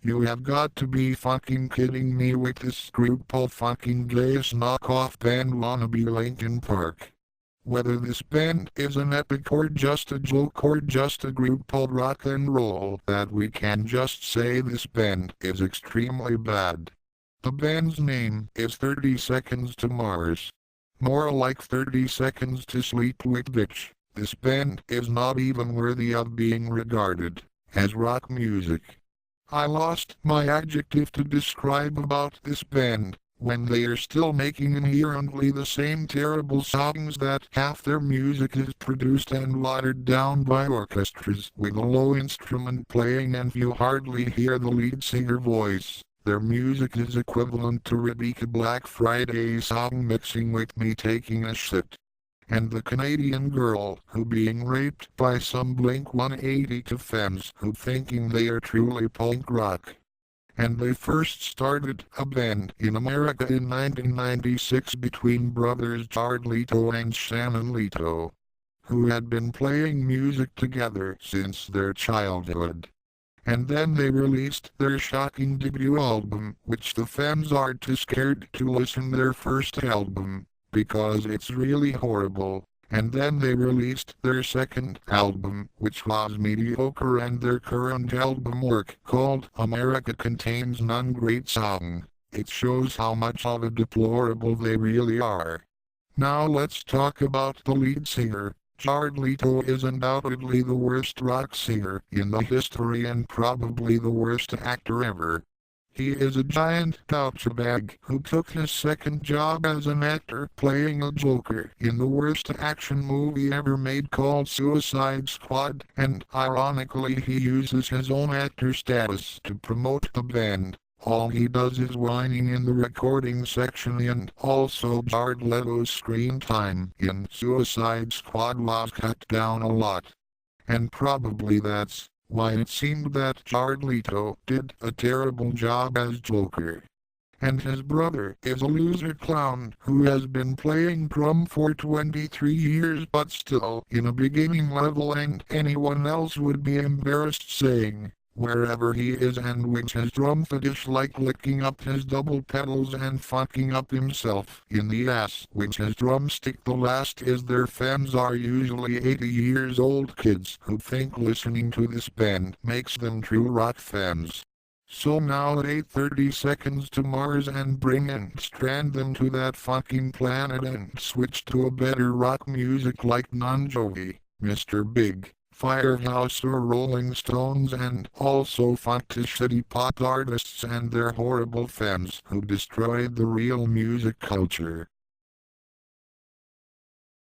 You have got to be fucking kidding me with this screwball fucking gayest knockoff band wannabe Linkin Park. Whether this band is an epic or just a joke or just a group called rock and roll, that we can just say this band is extremely bad. The band's name is 30 Seconds to Mars. More like 30 Seconds to Sleep with Bitch. This band is not even worthy of being regarded as rock music. I lost my adjective to describe about this band, when they are still making inherently the same terrible songs that half their music is produced and watered down by orchestras with a low instrument playing and you hardly hear the lead singer voice. Their music is equivalent to Rebecca Black Friday song mixing with me taking a shit. And the Canadian girl who being raped by some Blink-182 femmes who thinking they are truly punk rock. And they first started a band in America in 1996 between brothers Jared Leto and Shannon Leto, who had been playing music together since their childhood. And then they released their shocking debut album, which the femmes are too scared to listen their first album, because it's really horrible. And then they released their second album, which was mediocre, and their current album work, called America, contains none great song. It shows how much of a deplorable they really are. Now let's talk about the lead singer. Jared Leto is undoubtedly the worst rock singer in the history and probably the worst actor ever. He is a giant douchebag who took his second job as an actor playing a Joker in the worst action movie ever made called Suicide Squad, and ironically he uses his own actor status to promote the band. All he does is whining in the recording section, and also Jared Leto's screen time in Suicide Squad was cut down a lot. And probably that's why it seemed that Jared Leto did a terrible job as Joker. And his brother is a loser clown who has been playing drum for 23 years but still in a beginning level, and anyone else would be embarrassed saying wherever he is, and which his drum fetish like licking up his double pedals and fucking up himself in the ass with his drumstick. The last is their fans are usually 80 years old kids who think listening to this band makes them true rock fans. So now at 8:30 Seconds to Mars and bring and strand them to that fucking planet and switch to a better rock music like Non Jovi, Mr. Big, Firehouse or Rolling Stones, and also fuck to shitty pop artists and their horrible fans who destroyed the real music culture.